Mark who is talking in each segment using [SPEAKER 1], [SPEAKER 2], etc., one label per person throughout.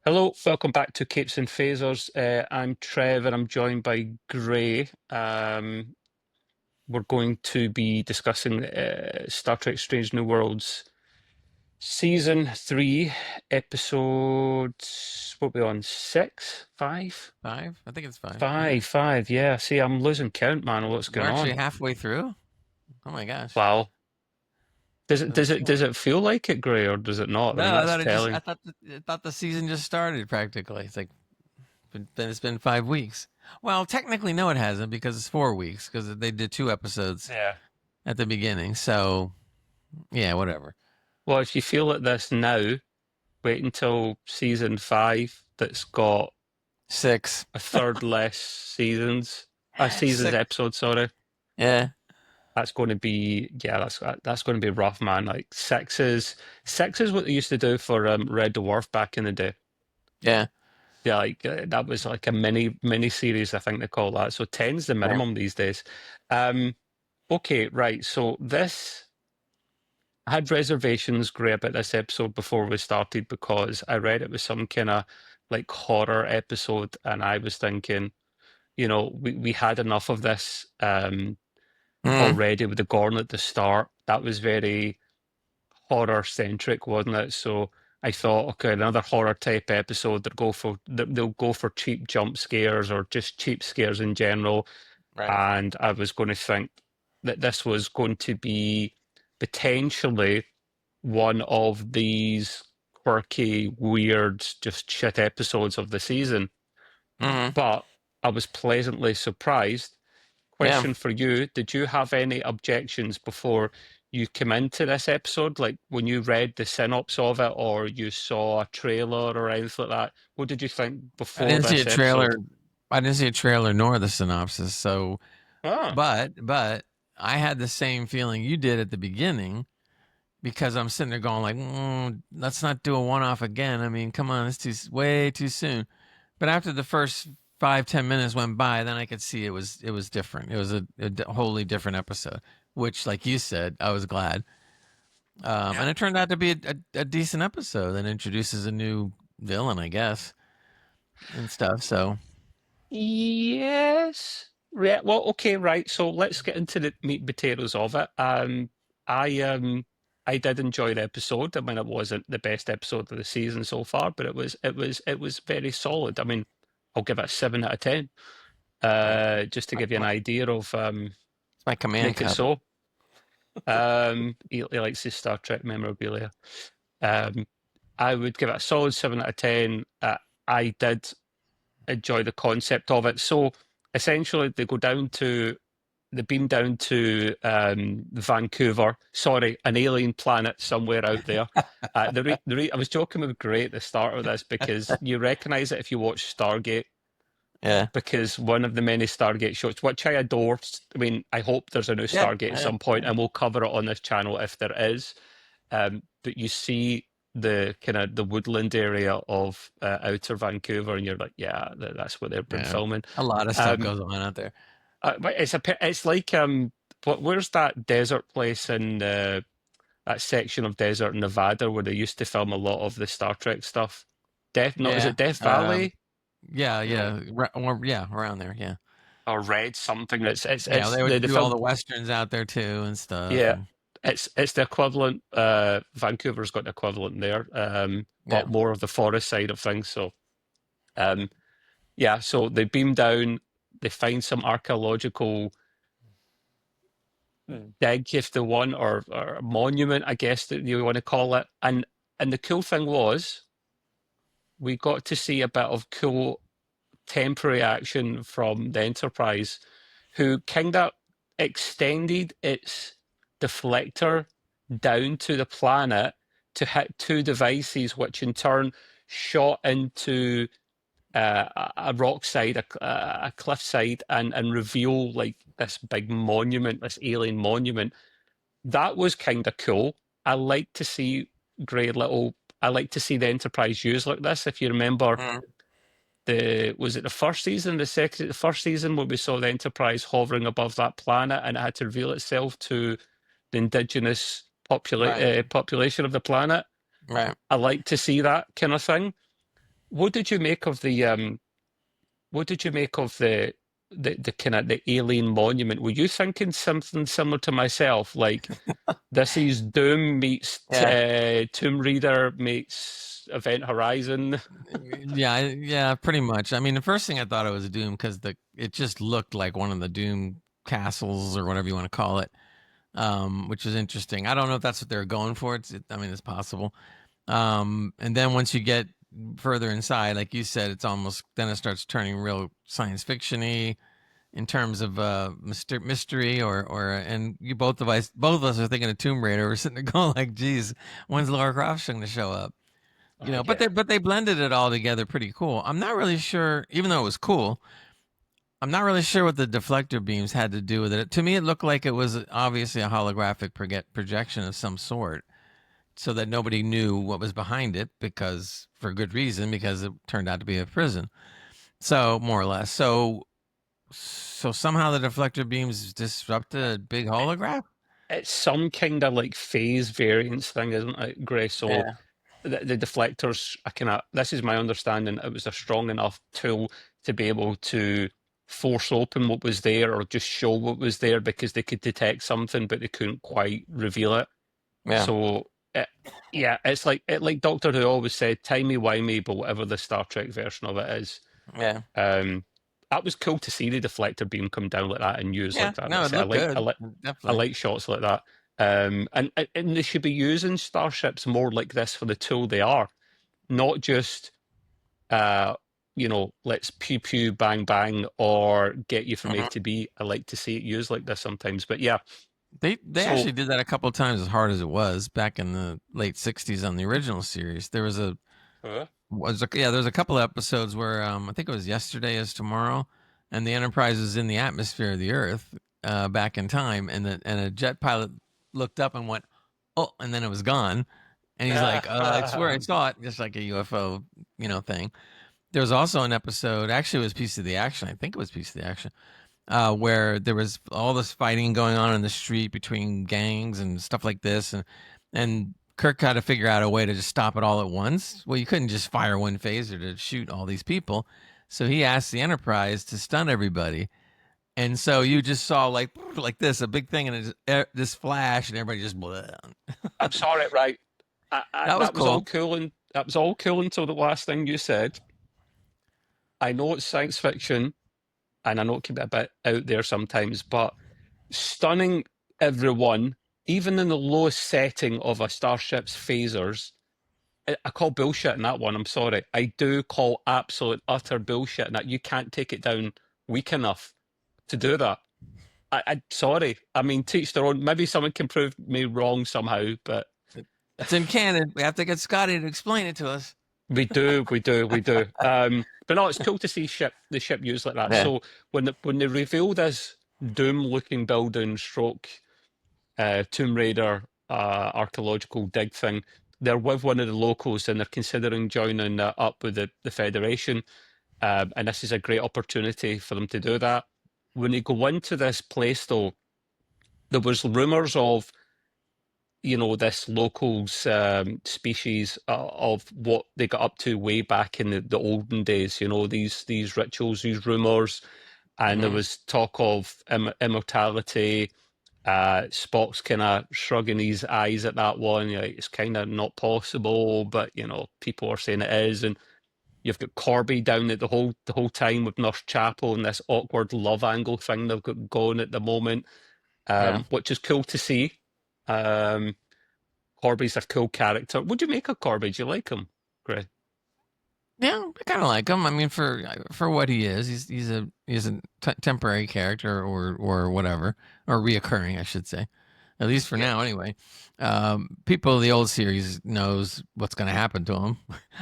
[SPEAKER 1] Hello, welcome back to Capes and Phasers. I'm Trev and I'm joined by Gray. We're going to be discussing Star Trek Strange New Worlds Season 3, episode, what are we on, 6? 5?
[SPEAKER 2] Five? I think it's five. Yeah.
[SPEAKER 1] 5, yeah. See, I'm losing count, man, what's
[SPEAKER 2] We're
[SPEAKER 1] going
[SPEAKER 2] actually
[SPEAKER 1] on?
[SPEAKER 2] halfway through. Oh my gosh.
[SPEAKER 1] Wow. Does it does
[SPEAKER 2] That's
[SPEAKER 1] it does it feel like it, Gray, or does it not? I mean,
[SPEAKER 2] no, I
[SPEAKER 1] that's
[SPEAKER 2] thought it just. I
[SPEAKER 1] telling.
[SPEAKER 2] thought the season just started practically. It's like it's been 5 weeks. Well, technically, no, it hasn't because it's 4 weeks because they did two episodes
[SPEAKER 1] Yeah.
[SPEAKER 2] at the beginning. So yeah, whatever.
[SPEAKER 1] Well, if you feel like this now, wait until season 5 that's got
[SPEAKER 2] Six.
[SPEAKER 1] a third less seasons
[SPEAKER 2] Six.
[SPEAKER 1] episode, sorry.
[SPEAKER 2] Yeah.
[SPEAKER 1] That's going to be, yeah, that's going to be rough, man. Like six is what they used to do for Red Dwarf back in the day.
[SPEAKER 2] Yeah.
[SPEAKER 1] Yeah, like that was like a mini series, I think they call that. So 10's the
[SPEAKER 2] Yeah.
[SPEAKER 1] minimum these days. Um, okay, right. So I had reservations, Gray, about this episode before we started because I read it was some kind of like horror episode, and I was thinking, we had enough of this
[SPEAKER 2] Mm.
[SPEAKER 1] already with the Gorn at the start. That was very horror centric, wasn't it? So I thought, okay, another horror type episode. They'll go for cheap jump scares or just cheap scares in general.
[SPEAKER 2] Right.
[SPEAKER 1] And I was going to think that this was going to be potentially one of these quirky, weird, just shit episodes of the season.
[SPEAKER 2] Mm.
[SPEAKER 1] But I was pleasantly surprised.
[SPEAKER 2] Yeah.
[SPEAKER 1] Question for you: did you have any objections before you came into this episode? Like when you read the synopsis of it or you saw a trailer or anything like that? What did you think
[SPEAKER 2] I
[SPEAKER 1] before
[SPEAKER 2] didn't see a
[SPEAKER 1] this
[SPEAKER 2] trailer.
[SPEAKER 1] episode?
[SPEAKER 2] I didn't see a trailer nor the synopsis. So,
[SPEAKER 1] Ah,
[SPEAKER 2] but I had the same feeling you did at the beginning because I'm sitting there going like, let's not do a one-off again. I mean, come on, it's way too soon. But after the first 5-10 minutes went by, then I could see it was different. It was a wholly different episode, which, like you said, I was glad. And
[SPEAKER 1] yeah.
[SPEAKER 2] it turned out to be a decent episode that introduces a new villain, I guess, and stuff. So
[SPEAKER 1] Yes. Yeah, well, okay, right. So let's get into the meat and potatoes of it. I did enjoy the episode. I mean, it wasn't the best episode of the season so far, but it was very solid. I mean, I'll give it a 7 out of 10.
[SPEAKER 2] right,
[SPEAKER 1] Just to
[SPEAKER 2] my,
[SPEAKER 1] give you an
[SPEAKER 2] my,
[SPEAKER 1] idea of
[SPEAKER 2] my command
[SPEAKER 1] make it
[SPEAKER 2] cup.
[SPEAKER 1] so. He likes his Star Trek memorabilia. Um, I would give it a solid 7 out of 10. I did enjoy the concept of it. So essentially, they beam down to Vancouver. Sorry, an alien planet somewhere out there. I was joking with Gray at the start of this because you recognise it if you watch Stargate.
[SPEAKER 2] Yeah,
[SPEAKER 1] Because one of the many Stargate shows, which I adore. I mean, I hope there's a new
[SPEAKER 2] yeah,
[SPEAKER 1] Stargate at
[SPEAKER 2] yeah,
[SPEAKER 1] some point, and we'll cover it on this channel if there is. But you see the kind of the woodland area of outer Vancouver, and you're like, yeah, that's what they've been
[SPEAKER 2] yeah.
[SPEAKER 1] filming.
[SPEAKER 2] A lot of stuff
[SPEAKER 1] Um,
[SPEAKER 2] goes on out there.
[SPEAKER 1] but it's like where's that desert place in that section of desert in Nevada where they used to film a lot of the Star Trek stuff? No, is
[SPEAKER 2] Yeah,
[SPEAKER 1] it Death Valley?
[SPEAKER 2] yeah,
[SPEAKER 1] No,
[SPEAKER 2] yeah, yeah, around there. Yeah,
[SPEAKER 1] or Red something?
[SPEAKER 2] yeah.
[SPEAKER 1] It's
[SPEAKER 2] They would
[SPEAKER 1] the
[SPEAKER 2] do all
[SPEAKER 1] film.
[SPEAKER 2] the westerns out there too and stuff.
[SPEAKER 1] Yeah,
[SPEAKER 2] And
[SPEAKER 1] it's the equivalent. Vancouver's got the equivalent there,
[SPEAKER 2] yeah,
[SPEAKER 1] but more of the forest side of things. So, um, yeah, so they beam down. They find some archaeological dig, if they want, or monument, I guess that you want to call it. And the cool thing was, we got to see a bit of cool temporary action from the Enterprise, who kind of extended its deflector down to the planet to hit two devices, which in turn shot into a rock side, a cliff side, and reveal like this big monument, this alien monument. That was kind of cool. I like to see great little. I like to see the Enterprise used like this. If you remember,
[SPEAKER 2] mm,
[SPEAKER 1] was it the first season, the first season where we saw the Enterprise hovering above that planet and it had to reveal itself to the indigenous
[SPEAKER 2] right,
[SPEAKER 1] population of the planet.
[SPEAKER 2] right.
[SPEAKER 1] I like to see that kind of thing. What did you make of what did you make of the kind of the alien monument? Were you thinking something similar to myself? Like this is Doom meets
[SPEAKER 2] Yeah.
[SPEAKER 1] Tomb Raider meets Event Horizon.
[SPEAKER 2] Yeah, pretty much. I mean, the first thing I thought it was a Doom because it just looked like one of the Doom castles or whatever you want to call it, which is interesting. I don't know if that's what they're going for. I mean, it's possible. And then once you get further inside, like you said, it's almost then it starts turning real science fiction-y in terms of mystery and you both of us are thinking of Tomb Raider. We're sitting there going like, geez, when's Laura Croft going to show up? But
[SPEAKER 1] Yeah.
[SPEAKER 2] they blended it all together pretty cool. I'm not really sure, even though it was cool, I'm not really sure what the deflector beams had to do with it. To me, it looked like it was obviously a holographic projection of some sort, so that nobody knew what was behind it because, for good reason, because it turned out to be a prison. So more or less. So somehow the deflector beams disrupted a big holograph.
[SPEAKER 1] It's some kind of like phase variance thing, isn't it, Gray? So
[SPEAKER 2] Yeah.
[SPEAKER 1] the deflectors, I kind of, this is my understanding, it was a strong enough tool to be able to force open what was there or just show what was there because they could detect something, but they couldn't quite reveal it.
[SPEAKER 2] Yeah.
[SPEAKER 1] So, yeah, it's like Doctor Who always said, timey-wimey, but whatever the Star Trek version of it is.
[SPEAKER 2] Yeah.
[SPEAKER 1] That was cool to see the deflector beam come down like that and use
[SPEAKER 2] Yeah.
[SPEAKER 1] like that. Like
[SPEAKER 2] No,
[SPEAKER 1] I
[SPEAKER 2] it
[SPEAKER 1] said,
[SPEAKER 2] looked good.
[SPEAKER 1] I
[SPEAKER 2] Definitely.
[SPEAKER 1] like shots like that. And they should be using starships more like this for the tool they are, not just uh, let's pew pew bang bang or get you from A
[SPEAKER 2] Mhm.
[SPEAKER 1] to B. I like to see it used like this sometimes. But yeah,
[SPEAKER 2] They
[SPEAKER 1] so
[SPEAKER 2] actually did that a couple of times as hard as it was back in the late '60s on the original series. There was there's a couple of episodes where I think it was Yesterday is Tomorrow, and the Enterprise is in the atmosphere of the Earth back in time, and a jet pilot looked up and went, "Oh," and then it was gone, and he's like, "I swear I saw it," just like a UFO, thing. There was also an episode, actually, it was Piece of the Action. I think it was Piece of the Action, where there was all this fighting going on in the street between gangs and stuff like this, and Kirk had to figure out a way to just stop it all at once. Well, you couldn't just fire one phaser to shoot all these people, so he asked the Enterprise to stun everybody. And so you just saw like this a big thing and this flash and everybody just blah.
[SPEAKER 1] I'm sorry, right?
[SPEAKER 2] That was
[SPEAKER 1] That was all
[SPEAKER 2] cool.
[SPEAKER 1] cool and that was all cool until the last thing you said. I know it's science fiction, and I know it can be a bit out there sometimes, but stunning everyone, even in the lowest setting of a starship's phasers, I call bullshit in that one. I'm sorry. I do call absolute utter bullshit in that. You can't take it down weak enough to do that. Sorry. I mean, teach their own. Maybe someone can prove me wrong somehow, but
[SPEAKER 2] It's in canon. We have to get Scotty to explain it to us.
[SPEAKER 1] we do. But no, it's cool to see the ship used like that.
[SPEAKER 2] Yeah.
[SPEAKER 1] So when they reveal this Doom-looking building, stroke Tomb Raider archaeological dig thing, they're with one of the locals and they're considering joining up with the Federation. And this is a great opportunity for them to do that. When you go into this place, though, there was rumours of this locals species of what they got up to way back in the olden days. These rituals, these rumors, and there
[SPEAKER 2] Hmm.
[SPEAKER 1] was talk of immortality. Spock's kind of shrugging his eyes at that one. Like, it's kind of not possible, but people are saying it is. And you've got Corby down at the whole time with Nurse Chapel and this awkward love angle thing they've got going at the moment,
[SPEAKER 2] Yeah.
[SPEAKER 1] which is cool to see. Um, Corby's a cool character. What do you make of Corby? Do you like him, Gray?
[SPEAKER 2] Yeah, I kind of like him. I mean, for what he is, he's a temporary character or whatever, or reoccurring, I should say, at least for
[SPEAKER 1] Yeah.
[SPEAKER 2] now, anyway. People of the old series knows what's going to happen to him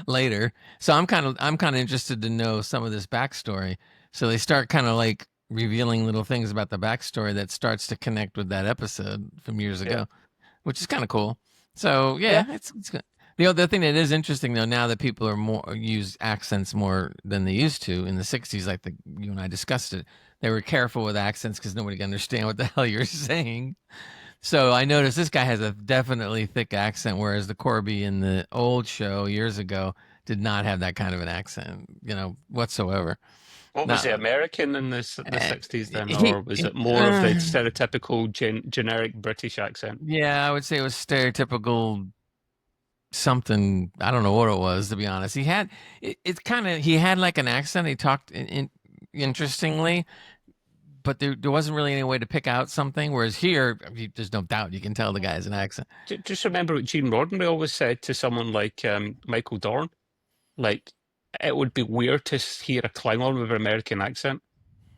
[SPEAKER 2] later, so I'm kind of interested to know some of this backstory. So they start kind of like revealing little things about the backstory that starts to connect with that episode from years
[SPEAKER 1] Yeah.
[SPEAKER 2] ago, which is kind of cool. So
[SPEAKER 1] Yeah.
[SPEAKER 2] yeah, it's good. The other thing that is interesting though, now that people are more use accents more than they used to in the '60s, like you and I discussed it, they were careful with accents because nobody could understand what the hell you're saying. So I noticed this guy has a definitely thick accent, whereas the Corby in the old show years ago did not have that kind of an accent, whatsoever.
[SPEAKER 1] What was
[SPEAKER 2] Not,
[SPEAKER 1] he, American in the
[SPEAKER 2] uh,
[SPEAKER 1] 60s then,
[SPEAKER 2] he,
[SPEAKER 1] or was it more of the stereotypical generic British accent?
[SPEAKER 2] yeah, I would say it was stereotypical something. I don't know what it was, to be honest. He had he had like an accent. He talked interestingly, but there wasn't really any way to pick out something. Whereas here, there's no doubt you can tell the guy's an accent.
[SPEAKER 1] Just remember what Gene Roddenberry always said to someone like Michael Dorn. Like, it would be weird to hear a Klingon with an American accent.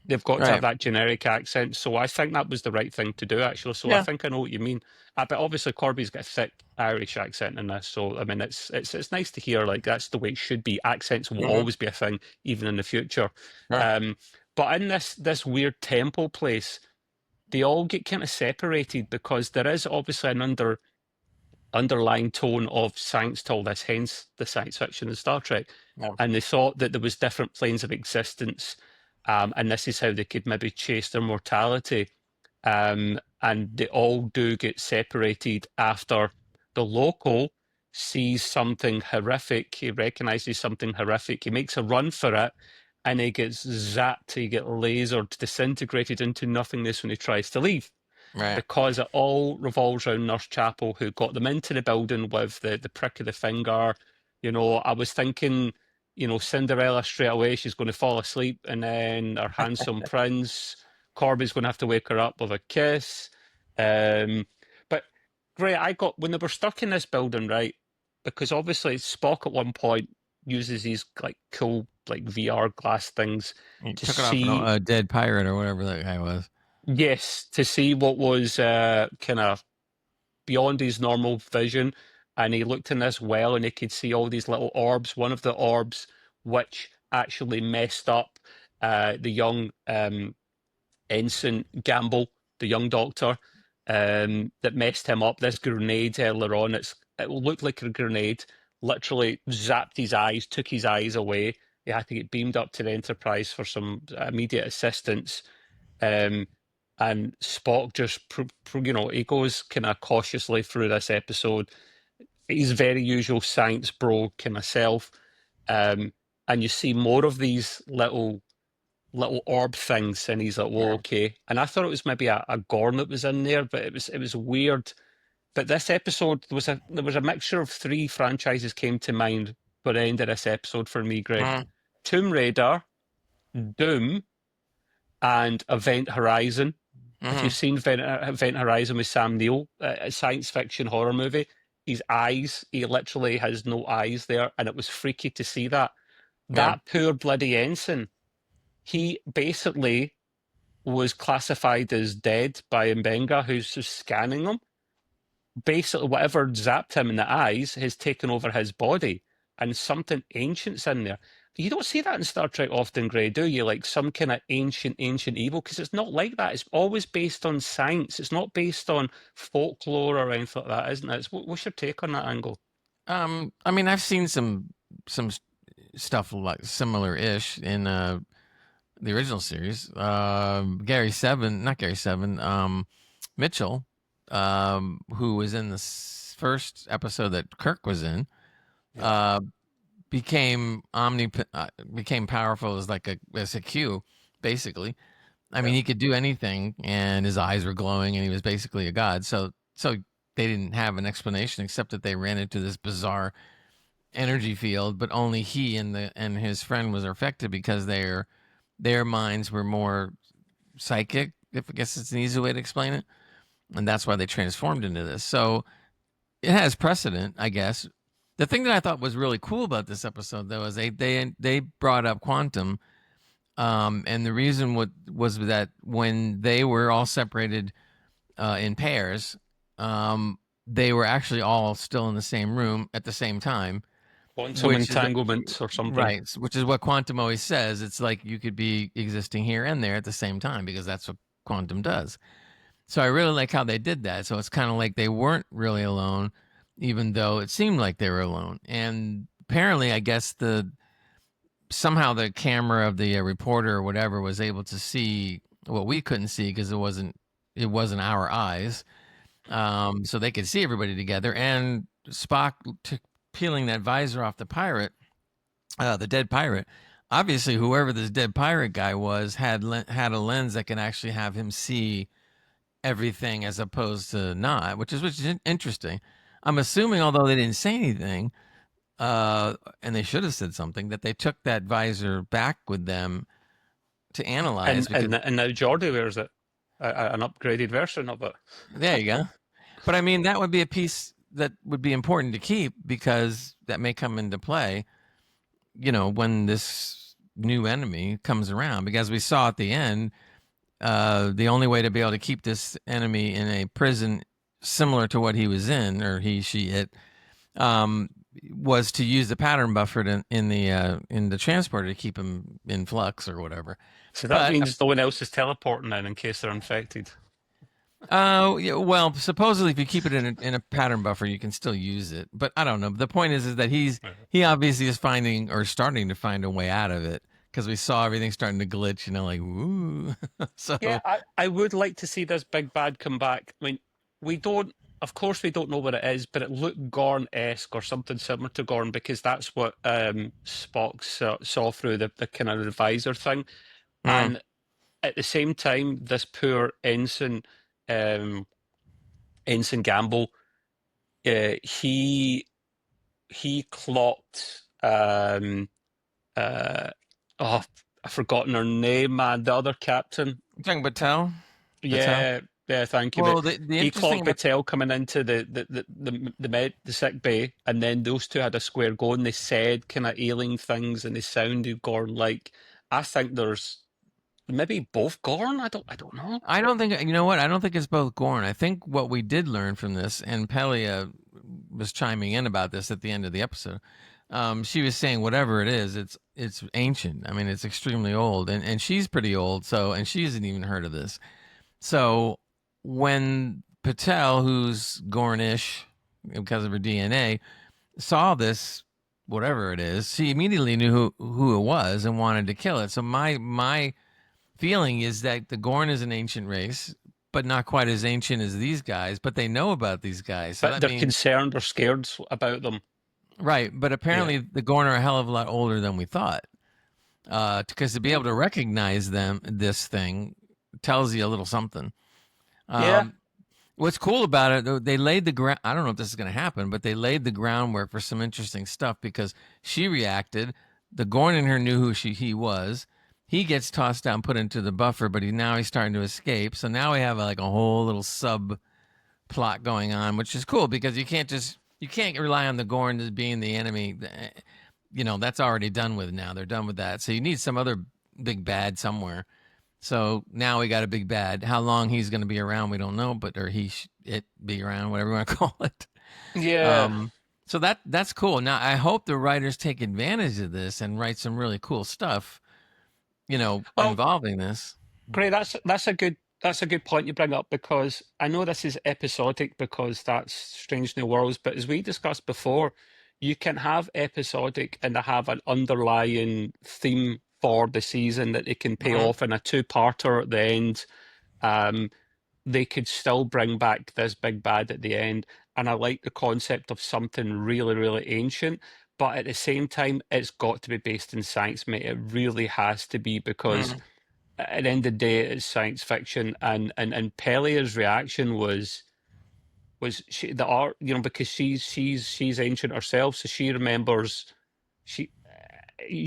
[SPEAKER 1] They've got to have
[SPEAKER 2] Right.
[SPEAKER 1] that generic accent. So I think that was the right thing to do, actually. So I
[SPEAKER 2] Yeah.
[SPEAKER 1] think I know what you mean. But obviously, Corby's got a thick Irish accent in this. So, I mean, it's nice to hear, like, that's the way it should be. Accents will
[SPEAKER 2] Mm-hmm.
[SPEAKER 1] always be a thing, even in the future.
[SPEAKER 2] Right.
[SPEAKER 1] But in this weird temple place, they all get kind of separated because there is obviously an underlying tone of science to all this, hence the science fiction in Star Trek.
[SPEAKER 2] Yeah.
[SPEAKER 1] And they thought that there was different planes of existence, and this is how they could maybe chase their mortality. And they all do get separated after the local sees something horrific. He recognizes something horrific. He makes a run for it, and he gets zapped. He gets lasered, disintegrated into nothingness when he tries to leave,
[SPEAKER 2] Right.
[SPEAKER 1] because it all revolves around Nurse Chapel, who got them into the building with the prick of the finger. I was thinking, Cinderella straight away, she's going to fall asleep, and then our handsome prince, Corby's going to have to wake her up with a kiss. But Gray, when they were stuck in this building, right? Because obviously Spock at one point uses these like cool like VR glass things
[SPEAKER 2] He
[SPEAKER 1] to
[SPEAKER 2] took it off
[SPEAKER 1] see.
[SPEAKER 2] a dead pirate or whatever that guy was.
[SPEAKER 1] Yes, to see what was kind of beyond his normal vision. And he looked in this well and he could see all these little orbs. One of the orbs, which actually messed up the young Ensign Gamble, the young doctor, that messed him up. This grenade earlier on, it looked like a grenade, literally zapped his eyes, took his eyes away. He had to get beamed up to the Enterprise for some immediate assistance. And Spock just, he goes kind of cautiously through this episode. He's very usual science bro kind of self. And you see more of these little orb things, and he's like, "Whoa, okay." And I thought it was maybe a Gorn that was in there, but it was weird. But this episode there was a mixture of three franchises came to mind for the end of this episode for me, Gray.
[SPEAKER 2] Mm-hmm.
[SPEAKER 1] Tomb Raider, Doom, and Event Horizon. If you've seen Event Horizon with Sam Neill, a science fiction horror movie, his eyes, he literally has no eyes there, and it was freaky to see that. That poor bloody ensign, he basically was classified as dead by Mbenga, who's just scanning him. Basically, whatever zapped him in the eyes has taken over his body, and something ancient's in there. You don't see that in Star Trek often, Gray, do you? Like some kind of ancient evil, because it's not like that. It's always based on science. It's not based on folklore or anything like that, isn't it? What's your take on that angle?
[SPEAKER 2] I mean, I've seen some stuff like similar-ish in the original series. Mitchell, who was in the first episode that Kirk was in, became powerful as as a Q, basically. I mean, he could do anything, and his eyes were glowing, and he was basically a god. So they didn't have an explanation except that they ran into this bizarre energy field, but only he and his friend was affected because their minds were more psychic. If I guess it's an easy way to explain it, and that's why they transformed into this. So it has precedent, I guess. The thing that I thought was really cool about this episode, though, is they brought up quantum, and the reason was that when they were all separated in pairs, they were actually all still in the same room at the same time.
[SPEAKER 1] Quantum entanglement or something.
[SPEAKER 2] Right, which is what quantum always says. It's like you could be existing here and there at the same time because that's what quantum does. So I really like how they did that. So it's kind of like they weren't really alone, even though it seemed like they were alone. And apparently, I guess somehow the camera of the reporter or whatever was able to see what we couldn't see because it wasn't our eyes. So they could see everybody together. And Spock peeling that visor off the pirate the dead pirate. Obviously, whoever this dead pirate guy was had a lens that can actually have him see everything as opposed to not, which is interesting. I'm assuming, although they didn't say anything, and they should have said something, that they took that visor back with them to analyze because
[SPEAKER 1] And now Geordie wears it, an upgraded version of it.
[SPEAKER 2] there you go. But I mean, that would be a piece that would be important to keep because that may come into play, when this new enemy comes around. Because we saw at the end, the only way to be able to keep this enemy in a prison similar to what he was in, or he, she, it, um, was to use the pattern buffer in the transporter to keep him in flux or whatever.
[SPEAKER 1] So that
[SPEAKER 2] But
[SPEAKER 1] means no one else is teleporting in case they're infected.
[SPEAKER 2] yeah, well, supposedly if you keep it in a pattern buffer, you can still use it. But I don't know. The point is that he obviously is finding or starting to find a way out of it because we saw everything starting to glitch. Like woo. So
[SPEAKER 1] Yeah, I would like to see this big bad come back. I mean, we don't, of course, we don't know what it is, but it looked Gorn-esque or something similar to Gorn because that's what Spock saw through the kind of the visor thing.
[SPEAKER 2] mm,
[SPEAKER 1] And at the same time, this poor um, Ensign Gamble, he clocked. Uh, oh, I've forgotten her name, man. The other captain.
[SPEAKER 2] you talking Battelle? Battelle.
[SPEAKER 1] Yeah, yeah, thank you. But
[SPEAKER 2] Well, the
[SPEAKER 1] he
[SPEAKER 2] interesting
[SPEAKER 1] clocked
[SPEAKER 2] about
[SPEAKER 1] Battelle coming into the sick bay, and then those two had a square go, and they said kind of alien things, and they sounded Gorn like. I think there's maybe both Gorn. I don't know.
[SPEAKER 2] I don't think you know what I don't think it's both Gorn. I think what we did learn from this, and Pelia was chiming in about this at the end of the episode. She was saying whatever it is, it's ancient. I mean, it's extremely old, and she's pretty old. So, and she hasn't even heard of this. So, when Patel, who's Gornish because of her DNA, saw this, whatever it is, she immediately knew who it was and wanted to kill it. So my feeling is that the Gorn is an ancient race, but not quite as ancient as these guys. But they know about these guys, so
[SPEAKER 1] But
[SPEAKER 2] that
[SPEAKER 1] they're
[SPEAKER 2] means
[SPEAKER 1] concerned or scared about them.
[SPEAKER 2] right. But
[SPEAKER 1] Yeah,
[SPEAKER 2] apparently, the Gorn are a hell of a lot older than we thought. Because to be able to recognize this thing tells you a little something.
[SPEAKER 1] yeah.
[SPEAKER 2] Um, what's cool about it, they laid the ground. I don't know if this is going to happen, but they laid the groundwork for some interesting stuff because she reacted. The Gorn in her knew who he was. He gets tossed down, put into the buffer, but he's starting to escape. So now we have like a whole little sub plot going on, which is cool because you can't rely on the Gorn as being the enemy. That's already done with now. They're done with that. So you need some other big bad somewhere. So now we got a big bad. How long he's going to be around, we don't know, but or it be around, whatever you want to call it.
[SPEAKER 1] Yeah.
[SPEAKER 2] Um, so that's cool. Now I hope the writers take advantage of this and write some really cool stuff,
[SPEAKER 1] Well,
[SPEAKER 2] involving this.
[SPEAKER 1] great. That's a good point you bring up because I know this is episodic because that's Strange New Worlds, but as we discussed before, you can have episodic and have an underlying theme for the season that they can pay
[SPEAKER 2] Mhm.
[SPEAKER 1] off in a two-parter at the end. Um, they could still bring back this big bad at the end, and I like the concept of something really, really ancient. But at the same time, it's got to be based in science, mate. It really has to be because
[SPEAKER 2] Mhm.
[SPEAKER 1] at the end of the day, it's science fiction, and Pelia's reaction was she the art, because she's ancient herself, so she remembers she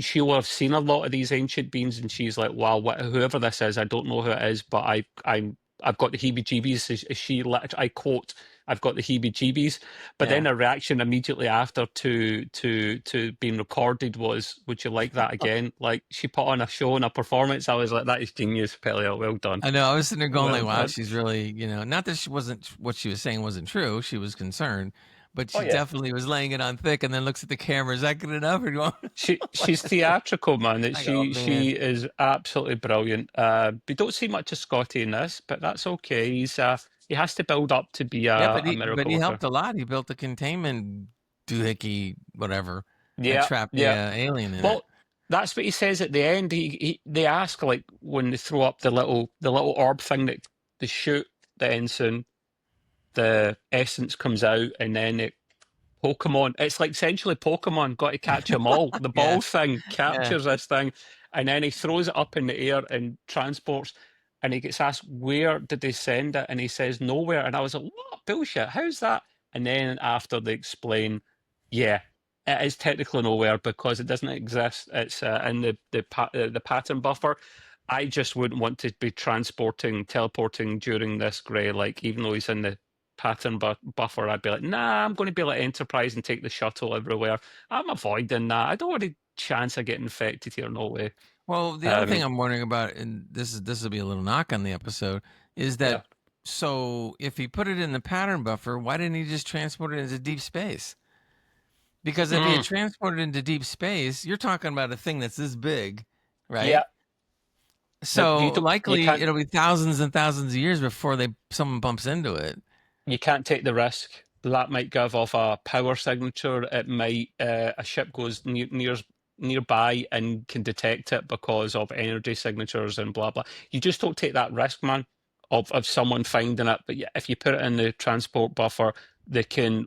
[SPEAKER 1] she'll have seen a lot of these ancient beings, and she's like, "Wow, whoever this is, I don't know who it is, but I've got the heebie-jeebies." I quote, "I've got the heebie-jeebies." But then
[SPEAKER 2] Yeah.
[SPEAKER 1] her reaction immediately after to being recorded was, "Would you like that again?" Like she put on a show and a performance. I was like, "That is genius, Pelia. Well done,
[SPEAKER 2] I know. I was sitting there going
[SPEAKER 1] well
[SPEAKER 2] like, "Wow,
[SPEAKER 1] done."
[SPEAKER 2] she's really, not that she wasn't what she was saying wasn't true. She was concerned, but
[SPEAKER 1] Oh
[SPEAKER 2] she
[SPEAKER 1] yeah.
[SPEAKER 2] definitely was laying it on thick, and then looks at the camera. Is that good enough? Or do you want
[SPEAKER 1] She's theatrical, man. That
[SPEAKER 2] like, oh
[SPEAKER 1] she
[SPEAKER 2] man,
[SPEAKER 1] is absolutely brilliant. We don't see much of Scotty in this, but that's okay. He has to build up to be
[SPEAKER 2] yeah,
[SPEAKER 1] a
[SPEAKER 2] but
[SPEAKER 1] miracle
[SPEAKER 2] he
[SPEAKER 1] worker.
[SPEAKER 2] helped a lot. He built a containment doohickey, whatever, and
[SPEAKER 1] Yeah,
[SPEAKER 2] trapped the
[SPEAKER 1] yeah.
[SPEAKER 2] alien in it.
[SPEAKER 1] Well, that's what he says at the end. They ask like when they throw up the little orb thing that they shoot the ensign, the essence comes out, and then it Pokemon. It's like essentially Pokemon, got to catch them all. The
[SPEAKER 2] Yeah,
[SPEAKER 1] ball thing
[SPEAKER 2] yeah.
[SPEAKER 1] captures this thing, and then he throws it up in the air and transports. And he gets asked, "Where did they send it?" And he says, "Nowhere." And I was like, "What bullshit? How's that?" And then after they explain, yeah, it is technically nowhere because it doesn't exist. It's in the pattern buffer. I just wouldn't want to be teleporting during this Gray. Like, even though he's in the pattern buffer, I'd be like, nah, I'm going to be like Enterprise and take the shuttle everywhere. I'm avoiding that. I don't want a chance of getting infected here. No way.
[SPEAKER 2] Well, the other thing
[SPEAKER 1] Um,
[SPEAKER 2] I'm wondering about, and this will be a little knock on the episode, is that
[SPEAKER 1] yeah.
[SPEAKER 2] so if he put it in the pattern buffer, why didn't he just transport it into deep space? Because if he had
[SPEAKER 1] Mm,
[SPEAKER 2] transported into deep space, you're talking about a thing that's this big,
[SPEAKER 1] yeah.
[SPEAKER 2] right?
[SPEAKER 1] But
[SPEAKER 2] So
[SPEAKER 1] you
[SPEAKER 2] likely
[SPEAKER 1] can't
[SPEAKER 2] it'll be thousands and thousands of years before someone bumps into it.
[SPEAKER 1] you can't take the risk. That might give off a power signature. It might a ship goes nearby and can detect it because of energy signatures and blah blah. You just don't take that risk, man, of someone finding it. But yeah, if you put it in the transport buffer, they can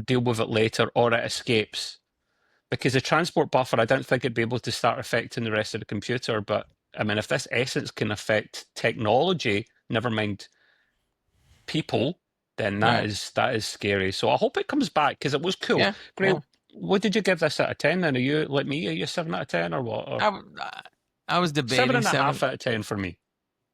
[SPEAKER 1] deal with it later, or it escapes. Because the transport buffer, I don't think it'd be able to start affecting the rest of the computer. But I mean, if this essence can affect technology, never mind people, then
[SPEAKER 2] Right.
[SPEAKER 1] that is scary. So I hope it comes back because it was cool.
[SPEAKER 2] Yeah.
[SPEAKER 1] Great.
[SPEAKER 2] Yeah.
[SPEAKER 1] What did you give this out of 10 then? Are you like me? Are you 7 out of 10 or what? Or
[SPEAKER 2] I, w- I was
[SPEAKER 1] seven
[SPEAKER 2] debating
[SPEAKER 1] and a
[SPEAKER 2] seven.
[SPEAKER 1] half out of 10 for me.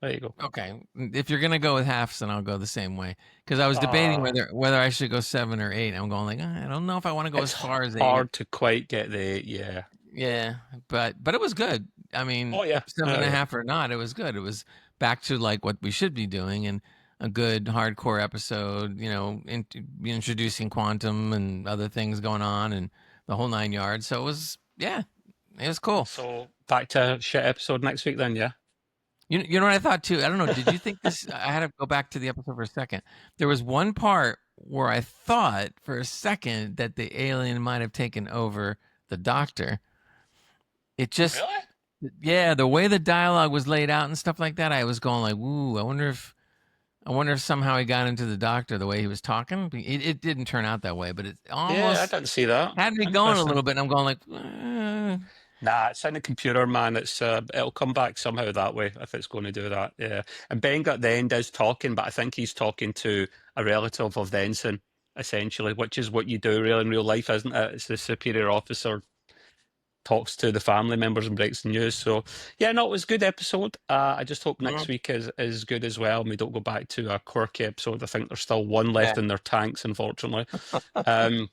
[SPEAKER 1] There you go.
[SPEAKER 2] Okay, if you're gonna go with halves, then I'll go the same way. Because I was debating
[SPEAKER 1] Ah,
[SPEAKER 2] whether I should go 7 or 8. I'm going like I don't know if I want to go as
[SPEAKER 1] it's
[SPEAKER 2] far as 8.
[SPEAKER 1] hard to quite get the, yeah.
[SPEAKER 2] Yeah, but it was good. I mean,
[SPEAKER 1] Oh, yeah.
[SPEAKER 2] seven
[SPEAKER 1] Oh,
[SPEAKER 2] and a
[SPEAKER 1] yeah.
[SPEAKER 2] half or not, it was good. It was back to like what we should be doing and a good hardcore episode. Introducing quantum and other things going on and the whole 9 yards. So it was cool.
[SPEAKER 1] So back to shit episode next week then, yeah?
[SPEAKER 2] You know what I thought too? I don't know. Did you think this? I had to go back to the episode for a second. There was one part where I thought for a second that the alien might have taken over the doctor. It just,
[SPEAKER 1] Really?
[SPEAKER 2] yeah, the way the dialogue was laid out and stuff like that, I was going like, "Ooh, I wonder if somehow he got into the doctor the way he was talking." It didn't turn out that way, but it
[SPEAKER 1] Yeah, I
[SPEAKER 2] almost
[SPEAKER 1] didn't see that.
[SPEAKER 2] had me going a
[SPEAKER 1] Interesting.
[SPEAKER 2] little bit. And I'm going like,
[SPEAKER 1] Nah, it's in the computer, man. It'll come back somehow that way if it's going to do that. Yeah. And Ben at the end is talking, but I think he's talking to a relative of the ensign, essentially, which is what you do really in real life, isn't it? It's the superior officer talks to the family members and breaks the news. So yeah, no, it was a good episode. I just hope next week is good as well, and we don't go back to a quirky episode. I think there's still one
[SPEAKER 2] yeah,
[SPEAKER 1] left in their tanks, unfortunately. Um,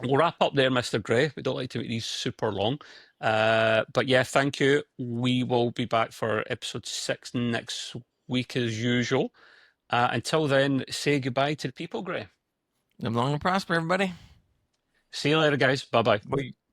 [SPEAKER 1] We'll wrap up there, Mr. Gray. We don't like to make these super long. But yeah, thank you. We will be back for episode 6 next week as usual. Until then, say goodbye to the people, Gray.
[SPEAKER 2] live long and prosper, everybody.
[SPEAKER 1] See you later, guys. Bye bye.
[SPEAKER 2] Bye.